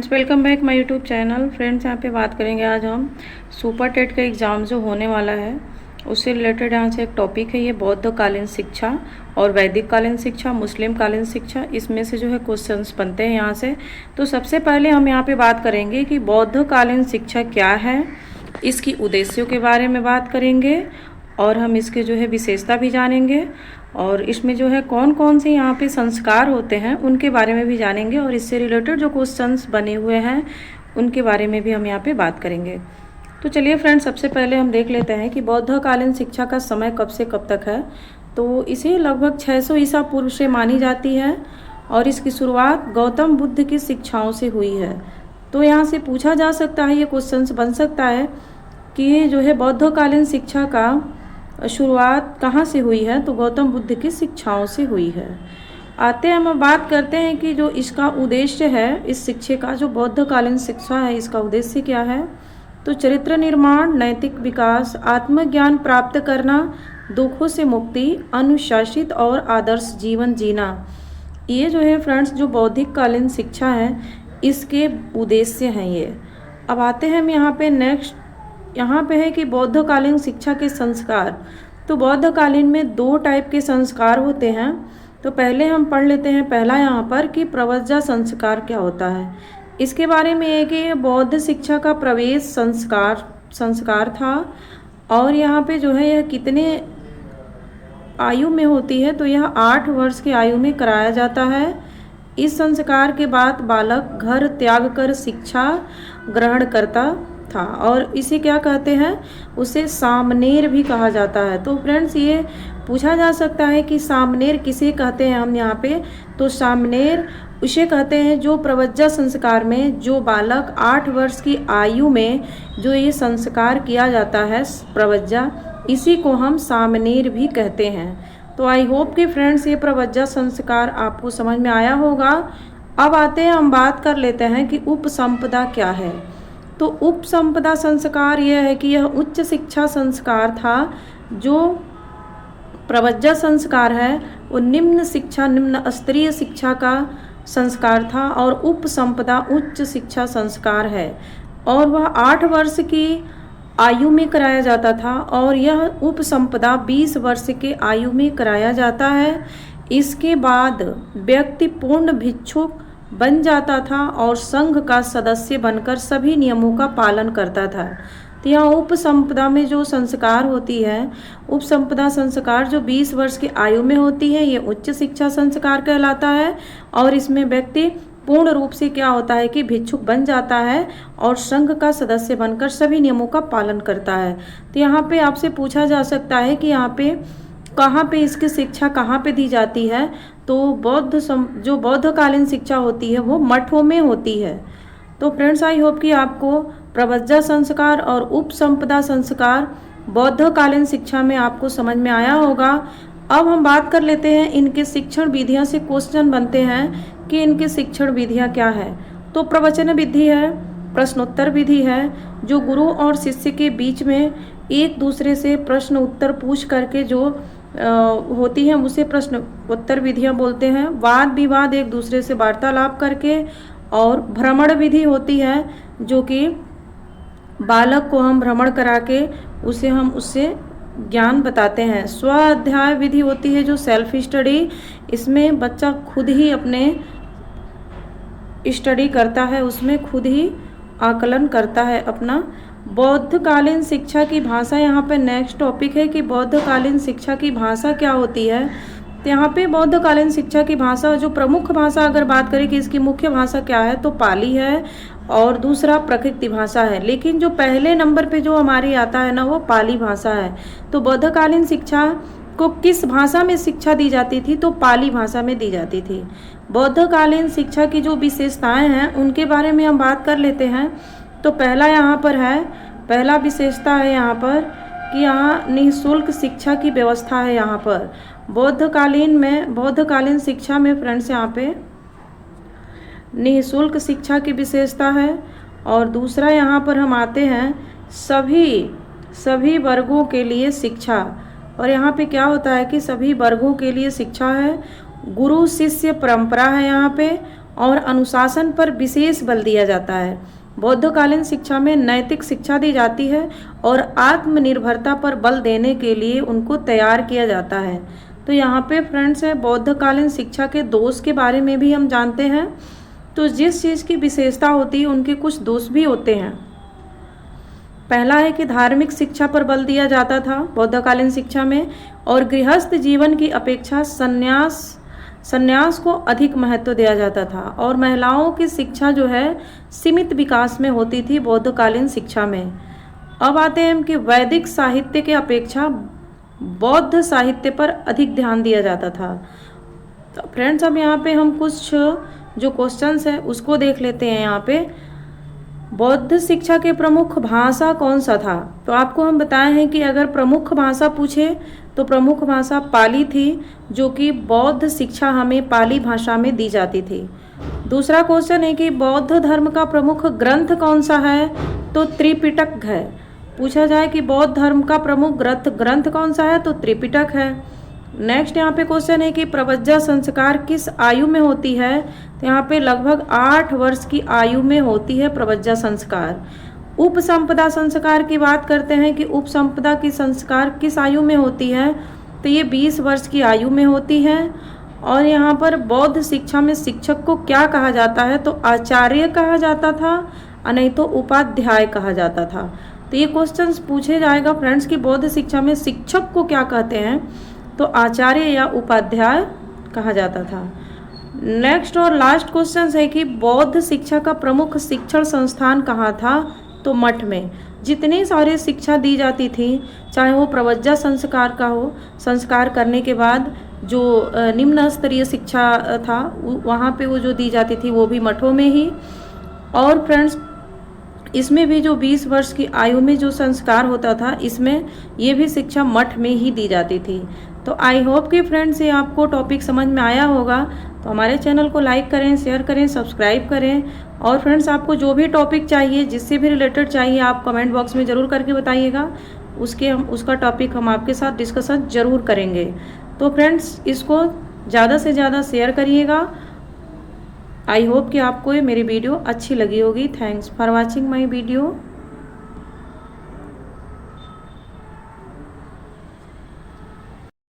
Friends, welcome back my YouTube channel. Friends, यहाँ पे बात करेंगे आज हम सुपर टेट का एग्ज़ाम जो होने वाला है उससे रिलेटेड यहाँ से एक टॉपिक है। ये बौद्ध कालीन शिक्षा और वैदिक कालीन शिक्षा, मुस्लिम कालीन शिक्षा, इसमें से जो है क्वेश्चंस बनते हैं यहाँ से। तो सबसे पहले हम यहाँ पे बात करेंगे कि बौद्ध कालीन शिक्षा क्या है, इसकी उद्देश्यों के बारे में बात करेंगे और हम इसके जो है विशेषता भी जानेंगे और इसमें जो है कौन कौन से यहाँ पे संस्कार होते हैं उनके बारे में भी जानेंगे और इससे रिलेटेड जो क्वेश्चंस बने हुए हैं उनके बारे में भी हम यहाँ पे बात करेंगे। तो चलिए फ्रेंड्स, सबसे पहले हम देख लेते हैं कि बौद्धकालीन शिक्षा का समय कब से कब तक है। तो इसे लगभग 600 ईसा पूर्व से मानी जाती है और इसकी शुरुआत गौतम बुद्ध की शिक्षाओं से हुई है। तो यहाँ से पूछा जा सकता है, ये क्वेश्चन बन सकता है कि जो है बौद्धकालीन शिक्षा का शुरुआत कहाँ से हुई है, तो गौतम बुद्ध की शिक्षाओं से हुई है। आते हम बात करते हैं कि जो इसका उद्देश्य है, इस शिक्षा का जो बौद्धकालीन शिक्षा है इसका उद्देश्य क्या है। तो चरित्र निर्माण, नैतिक विकास, आत्मज्ञान प्राप्त करना, दुखों से मुक्ति, अनुशासित और आदर्श जीवन जीना, ये जो है फ्रेंड्स जो बौद्धिक कालीन शिक्षा है इसके उद्देश्य हैं ये। अब आते हैं हम यहाँ पे नेक्स्ट, यहाँ पे है कि बौद्धकालीन शिक्षा के संस्कार। तो बौद्धकालीन में 2 टाइप के संस्कार होते हैं। तो पहले हम पढ़ लेते हैं पहला यहाँ पर कि प्रव्रज्जा संस्कार क्या होता है। इसके बारे में है कि बौद्ध शिक्षा का प्रवेश संस्कार था और यहाँ पे जो है यह कितने आयु में होती है, तो यह 8 वर्ष की आयु में कराया जाता है। इस संस्कार के बाद बालक घर त्याग कर शिक्षा ग्रहण करता था और इसे क्या कहते हैं, उसे सामनेर भी कहा जाता है। तो फ्रेंड्स, ये पूछा जा सकता है कि सामनेर किसे कहते हैं हम यहाँ पे। तो सामनेर उसे कहते हैं जो प्रव्रज्जा संस्कार में जो बालक 8 वर्ष की आयु में जो ये संस्कार किया जाता है प्रव्रज्जा, इसी को हम सामनेर भी कहते हैं। तो आई होप कि फ्रेंड्स ये प्रव्रज्जा संस्कार आपको समझ में आया होगा। अब आते हैं, हम बात कर लेते हैं कि उपसंपदा क्या है। तो उपसंपदा संस्कार यह है कि यह उच्च शिक्षा संस्कार था। जो प्रव्रज्जा संस्कार है वो निम्न शिक्षा, निम्न स्तरीय शिक्षा का संस्कार था और उपसंपदा उच्च शिक्षा संस्कार है और वह 8 वर्ष की आयु में कराया जाता था और यह उपसंपदा 20 वर्ष के आयु में कराया जाता है। इसके बाद व्यक्ति पूर्ण भिक्षुक बन जाता था और संघ का सदस्य बनकर सभी नियमों का पालन करता था। तो यहाँ उपसंपदा में जो संस्कार होती है, उपसंपदा संस्कार जो 20 वर्ष की आयु में होती है, ये उच्च शिक्षा संस्कार कहलाता है और इसमें व्यक्ति पूर्ण रूप से क्या होता है कि भिक्षुक बन जाता है और संघ का सदस्य बनकर सभी नियमों का पालन करता है। तो यहाँ पे आपसे पूछा जा सकता है कि यहाँ पे कहाँ पे इसकी शिक्षा कहाँ पे दी जाती है। तो जो बौद्धकालीन शिक्षा होती है वो मठों में होती है। तो फ्रेंड्स, आई होप कि आपको प्रव्रज्जा संस्कार और उपसंपदा संस्कार बौद्धकालीन शिक्षा में आपको समझ में आया होगा। अब हम बात कर लेते हैं इनके शिक्षण विधियां से क्वेश्चन बनते हैं कि इनके शिक्षण विधियां क्या है। तो प्रवचन विधि है, प्रश्नोत्तर विधि है, जो गुरु और शिष्य के बीच में एक दूसरे से प्रश्न उत्तर पूछ करके जो होती है उसे प्रश्न उत्तर विधियां बोलते हैं। वाद विवाद एक दूसरे से वार्तालाप करके, और भ्रमण विधि होती है जो कि बालक को हम भ्रमण करा के उससे ज्ञान बताते हैं। स्व अध्याय विधि होती है जो सेल्फ स्टडी, इसमें बच्चा खुद ही अपने स्टडी करता है, उसमें खुद ही आकलन करता है अपना। बौद्धकालीन शिक्षा की भाषा, यहाँ पे नेक्स्ट टॉपिक है कि बौद्धकालीन शिक्षा की भाषा क्या होती है। तो यहाँ पे बौद्धकालीन शिक्षा की भाषा, जो प्रमुख भाषा अगर बात करें कि इसकी मुख्य भाषा क्या है, तो पाली है और दूसरा प्रकृति भाषा है। लेकिन जो पहले नंबर पे जो हमारी आता है ना, वो पाली भाषा है। तो बौद्धकालीन शिक्षा को किस भाषा में शिक्षा दी जाती थी, तो पाली भाषा में दी जाती थी। बौद्धकालीन शिक्षा की जो विशेषताएं हैं उनके बारे में हम बात कर लेते हैं। तो पहला विशेषता है यहाँ पर कि यहाँ निःशुल्क शिक्षा की व्यवस्था है। यहाँ पर बौद्धकालीन शिक्षा में फ्रेंड्स यहाँ पे निःशुल्क शिक्षा की विशेषता है। और दूसरा यहाँ पर हम आते हैं सभी वर्गों के लिए शिक्षा, और यहाँ पे क्या होता है कि सभी वर्गों के लिए शिक्षा है। गुरु शिष्य परंपरा है यहाँ पे, और अनुशासन पर विशेष बल दिया जाता है। बौद्धकालीन शिक्षा में नैतिक शिक्षा दी जाती है और आत्मनिर्भरता पर बल देने के लिए उनको तैयार किया जाता है। तो यहाँ पे फ्रेंड्स है बौद्धकालीन शिक्षा के दोष के बारे में भी हम जानते हैं। तो जिस चीज़ की विशेषता होती है उनके कुछ दोष भी होते हैं। पहला है कि धार्मिक शिक्षा पर बल दिया जाता था बौद्धकालीन शिक्षा में, और गृहस्थ जीवन की अपेक्षा संन्यास को अधिक महत्व दिया जाता था, और महिलाओं की शिक्षा जो है सीमित विकास में होती थी बौद्धकालीन शिक्षा में। अब आते हैं कि वैदिक साहित्य के अपेक्षा बौद्ध साहित्य पर अधिक ध्यान दिया जाता था। तो फ्रेंड्स अब यहाँ पे हम कुछ जो क्वेश्चंस है उसको देख लेते हैं। यहाँ पे बौद्ध शिक्षा के प्रमुख भाषा कौन सा था? तो आपको हम बताए हैं कि अगर प्रमुख भाषा पूछे तो प्रमुख भाषा पाली थी, जो कि बौद्ध शिक्षा हमें पाली भाषा में दी जाती थी। दूसरा क्वेश्चन है कि बौद्ध धर्म का प्रमुख ग्रंथ कौन सा है? तो त्रिपिटक है। पूछा जाए कि बौद्ध धर्म का प्रमुख ग्रंथ कौन सा है? तो त्रिपिटक है। नेक्स्ट यहाँ पे क्वेश्चन है कि प्रव्रज्जा संस्कार किस आयु में होती है? तो यहाँ पे लगभग 8 वर्ष की आयु में होती है प्रव्रज्जा संस्कार। उपसंपदा संस्कार की बात करते हैं कि उपसंपदा की संस्कार किस आयु में होती है? तो ये 20 वर्ष की आयु में होती है। और यहाँ पर बौद्ध शिक्षा में शिक्षक को क्या कहा जाता है? तो आचार्य कहा जाता था, नहीं तो उपाध्याय कहा जाता था। तो ये क्वेश्चंस पूछे जाएगा फ्रेंड्स कि बौद्ध शिक्षा में शिक्षक को क्या कहते हैं? तो आचार्य या उपाध्याय कहा जाता था। नेक्स्ट और लास्ट क्वेश्चन है कि बौद्ध शिक्षा का प्रमुख शिक्षण संस्थान कहाँ था? तो मठ में। जितनी सारी शिक्षा दी जाती थी, चाहे वो प्रव्रज्जा संस्कार का हो, संस्कार करने के बाद जो निम्न स्तरीय शिक्षा था वहाँ पे वो जो दी जाती थी वो भी मठों में ही। और फ्रेंड्स इसमें भी जो 20 वर्ष की आयु में जो संस्कार होता था, इसमें ये भी शिक्षा मठ में ही दी जाती थी। तो आई होप कि फ्रेंड्स ये आपको टॉपिक समझ में आया होगा। तो हमारे चैनल को लाइक करें, शेयर करें, सब्सक्राइब करें। और फ्रेंड्स आपको जो भी टॉपिक चाहिए, जिससे भी रिलेटेड चाहिए, आप कमेंट बॉक्स में ज़रूर करके बताइएगा। उसका टॉपिक हम आपके साथ डिस्कशन ज़रूर करेंगे। तो फ्रेंड्स इसको ज़्यादा से ज़्यादा शेयर करिएगा। आई होप कि आपको ये मेरी वीडियो अच्छी लगी होगी। Thanks for watching my video.